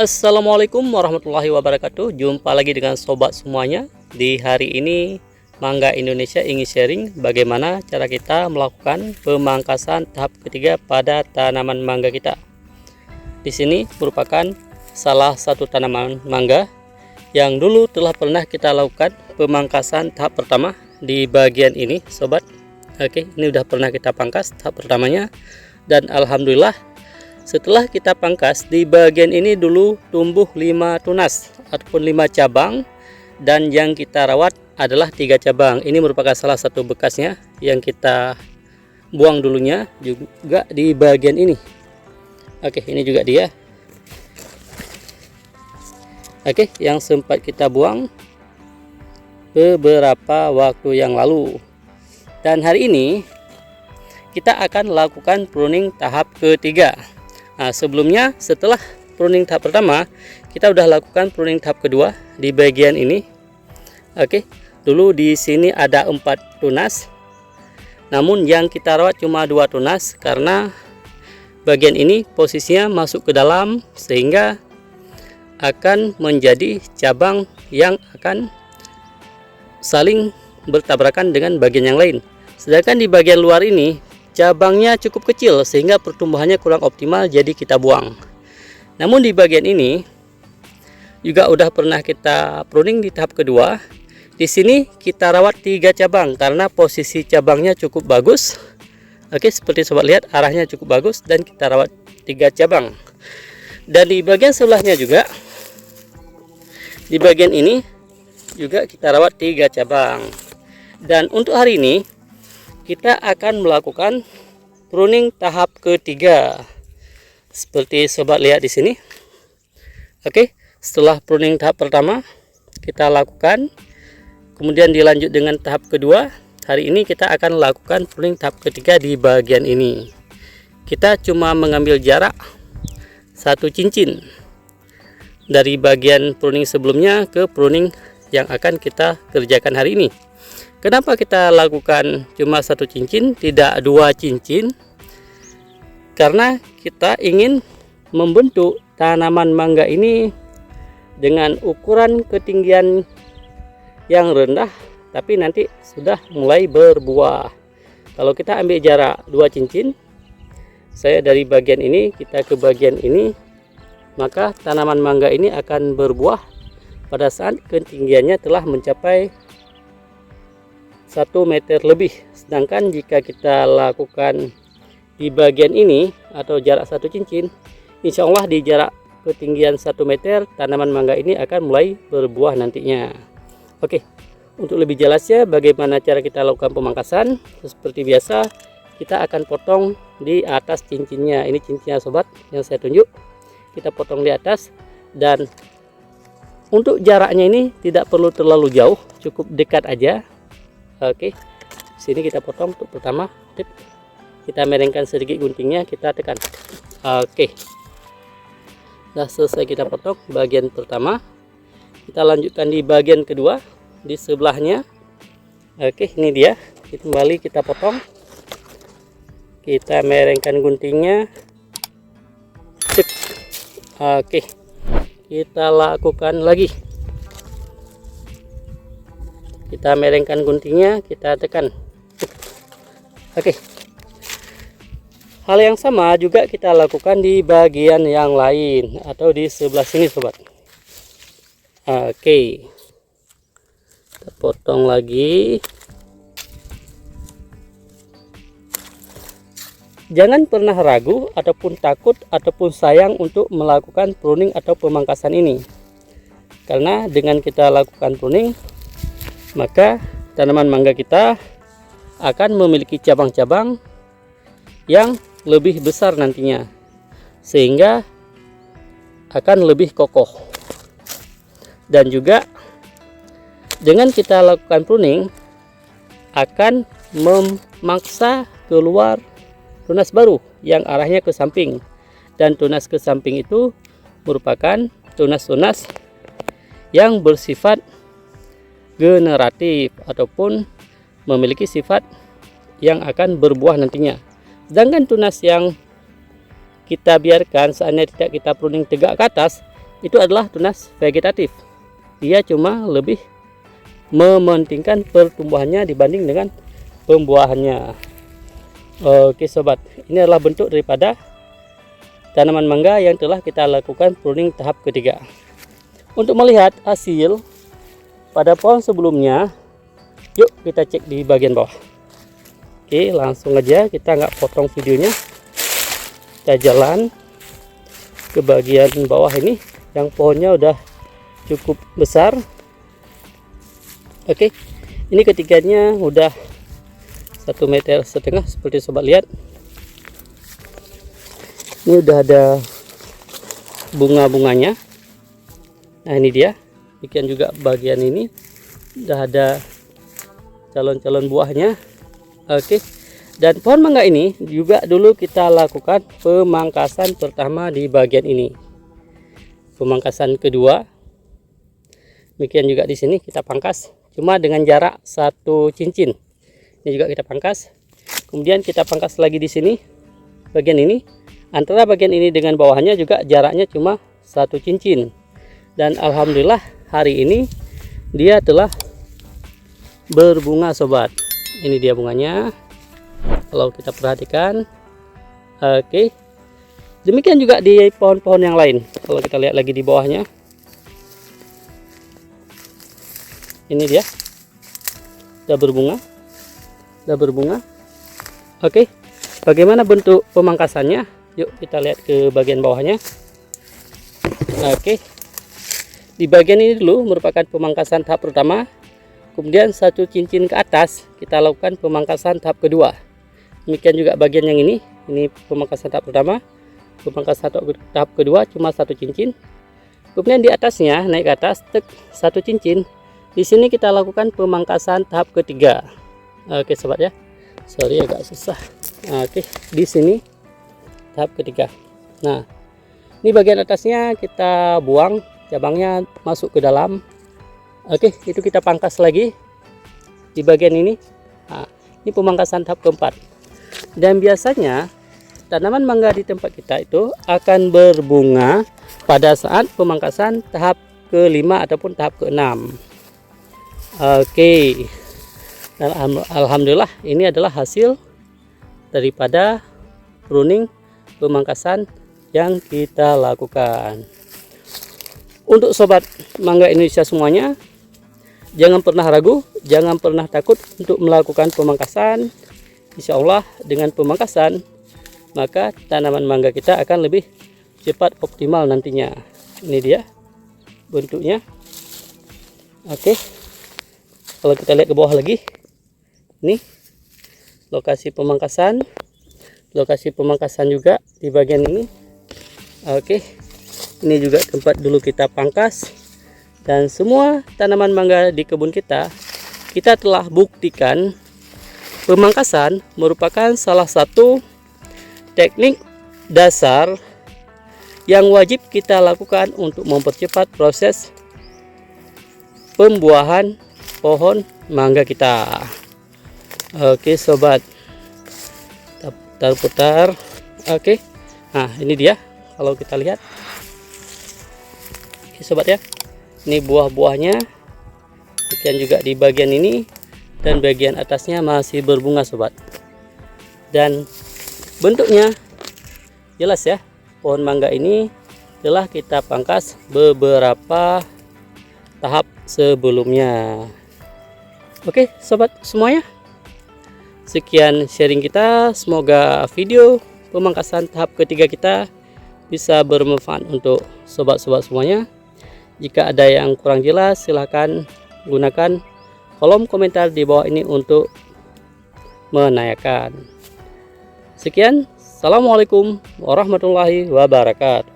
Assalamualaikum warahmatullahi wabarakatuh. Jumpa lagi dengan sobat semuanya. Di hari ini Mangga Indonesia ingin sharing bagaimana cara kita melakukan pemangkasan tahap ketiga pada tanaman mangga kita. Di sini merupakan salah satu tanaman mangga yang dulu telah pernah kita lakukan pemangkasan tahap pertama di bagian ini, sobat. Oke, ini udah pernah kita pangkas tahap pertamanya, dan alhamdulillah setelah kita pangkas di bagian ini dulu tumbuh 5 tunas ataupun 5 cabang, dan yang kita rawat adalah 3 cabang. Ini merupakan salah satu bekasnya yang kita buang dulunya juga di bagian ini. Oke, ini juga dia. Oke, yang sempat kita buang beberapa waktu yang lalu. Dan hari ini kita akan lakukan pruning tahap ketiga. Nah, sebelumnya setelah pruning tahap pertama, kita udah lakukan pruning tahap kedua di bagian ini. Oke, dulu di sini ada 4 tunas. Namun yang kita rawat cuma 2 tunas karena bagian ini posisinya masuk ke dalam sehingga akan menjadi cabang yang akan saling bertabrakan dengan bagian yang lain. Sedangkan di bagian luar ini cabangnya cukup kecil sehingga pertumbuhannya kurang optimal, jadi kita buang. Namun di bagian ini juga udah pernah kita pruning di tahap kedua. Di sini kita rawat 3 cabang karena posisi cabangnya cukup bagus. Oke, seperti sobat lihat arahnya cukup bagus dan kita rawat 3 cabang. Dan di bagian sebelahnya juga, di bagian ini juga kita rawat 3 cabang. Dan untuk hari ini kita akan melakukan pruning tahap ketiga seperti sobat lihat di sini. Oke, setelah pruning tahap pertama kita lakukan, kemudian dilanjut dengan tahap kedua. Hari ini kita akan lakukan pruning tahap ketiga di bagian ini. Kita cuma mengambil jarak 1 cincin dari bagian pruning sebelumnya ke pruning yang akan kita kerjakan hari ini. Kenapa kita lakukan cuma 1 cincin, tidak 2 cincin? Karena kita ingin membentuk tanaman mangga ini dengan ukuran ketinggian yang rendah, tapi nanti sudah mulai berbuah. Kalau kita ambil jarak 2 cincin, saya dari bagian ini kita ke bagian ini, maka tanaman mangga ini akan berbuah pada saat ketinggiannya telah mencapai 1 meter lebih. Sedangkan jika kita lakukan di bagian ini atau jarak 1 cincin, insya Allah di jarak ketinggian 1 meter tanaman mangga ini akan mulai berbuah nantinya. Oke, untuk lebih jelasnya bagaimana cara kita lakukan pemangkasan, seperti biasa kita akan potong di atas cincinnya. Ini cincinnya sobat yang saya tunjuk, kita potong di atas. Dan untuk jaraknya ini tidak perlu terlalu jauh, cukup dekat aja. Oke, sini kita potong untuk pertama, kita miringkan sedikit guntingnya, kita tekan. Oke, sudah selesai kita potong bagian pertama. Kita lanjutkan di bagian kedua di sebelahnya. Oke, ini dia. Kembali kita potong, kita miringkan guntingnya. Cek. Oke, kita lakukan lagi. Kita miringkan guntingnya, kita tekan. Oke, hal yang sama juga kita lakukan di bagian yang lain atau di sebelah sini sobat. Oke, kita potong lagi. Jangan pernah ragu ataupun takut ataupun sayang untuk melakukan pruning atau pemangkasan ini, karena dengan kita lakukan pruning, maka tanaman mangga kita akan memiliki cabang-cabang yang lebih besar nantinya, sehingga akan lebih kokoh. Dan juga dengan kita lakukan pruning akan memaksa keluar tunas baru yang arahnya ke samping, dan tunas ke samping itu merupakan tunas-tunas yang bersifat generatif ataupun memiliki sifat yang akan berbuah nantinya. Sedangkan tunas yang kita biarkan seandainya tidak kita pruning tegak ke atas, itu adalah tunas vegetatif. Dia cuma lebih mementingkan pertumbuhannya dibanding dengan pembuahannya. Oke sobat, ini adalah bentuk daripada tanaman mangga yang telah kita lakukan pruning tahap ketiga. Untuk melihat hasil pada pohon sebelumnya, yuk kita cek di bagian bawah. Oke, langsung aja, kita nggak potong videonya, kita jalan ke bagian bawah ini yang pohonnya udah cukup besar. Oke, ini ketiganya udah 1,5 meter seperti sobat lihat. Ini udah ada bunga-bunganya. Nah ini dia. Demikian juga bagian ini udah ada calon-calon buahnya. Oke, dan pohon mangga ini juga dulu kita lakukan pemangkasan pertama di bagian ini, pemangkasan kedua. Demikian juga di sini kita pangkas, cuma dengan jarak 1 cincin. Ini juga kita pangkas. Kemudian kita pangkas lagi di sini, bagian ini. Antara bagian ini dengan bawahnya juga jaraknya cuma 1 cincin. Dan alhamdulillah hari ini dia telah berbunga sobat. Ini dia bunganya, kalau kita perhatikan. Oke, demikian juga di pohon-pohon yang lain. Kalau kita lihat lagi di bawahnya, ini dia sudah berbunga. Oke, bagaimana bentuk pemangkasannya? Yuk kita lihat ke bagian bawahnya. Oke, di bagian ini dulu merupakan pemangkasan tahap pertama. Kemudian 1 cincin ke atas kita lakukan pemangkasan tahap kedua. Demikian juga bagian yang ini pemangkasan tahap pertama, pemangkasan tahap kedua cuma 1 cincin. Kemudian di atasnya naik ke atas 1 cincin. Di sini kita lakukan pemangkasan tahap ketiga. Oke sobat ya, sorry agak susah. Oke, di sini tahap ketiga. Nah, ini bagian atasnya kita buang, cabangnya masuk ke dalam. Oke, itu kita pangkas lagi di bagian ini. Nah, ini pemangkasan tahap keempat. Dan biasanya tanaman mangga di tempat kita itu akan berbunga pada saat pemangkasan tahap kelima ataupun tahap keenam. Oke, dan alhamdulillah ini adalah hasil daripada pruning pemangkasan yang kita lakukan. Untuk sobat mangga Indonesia semuanya, jangan pernah ragu, jangan pernah takut untuk melakukan pemangkasan. Insya Allah dengan pemangkasan maka tanaman mangga kita akan lebih cepat optimal nantinya. Ini dia bentuknya. Oke, kalau kita lihat ke bawah lagi, ini lokasi pemangkasan juga di bagian ini. Oke, ini juga tempat dulu kita pangkas. Dan semua tanaman mangga di kebun kita telah buktikan pemangkasan merupakan salah satu teknik dasar yang wajib kita lakukan untuk mempercepat proses pembuahan pohon mangga kita. Oke sobat, putar. Oke, nah ini dia kalau kita lihat. Oke sobat ya, ini buah-buahnya. Demikian juga di bagian ini, dan bagian atasnya masih berbunga sobat. Dan bentuknya jelas ya, pohon mangga ini telah kita pangkas beberapa tahap sebelumnya. Oke sobat semuanya, sekian sharing kita. Semoga video pemangkasan tahap ketiga kita bisa bermanfaat untuk sobat-sobat semuanya. Jika ada yang kurang jelas, silahkan gunakan kolom komentar di bawah ini untuk menanyakan. Sekian, assalamualaikum warahmatullahi wabarakatuh.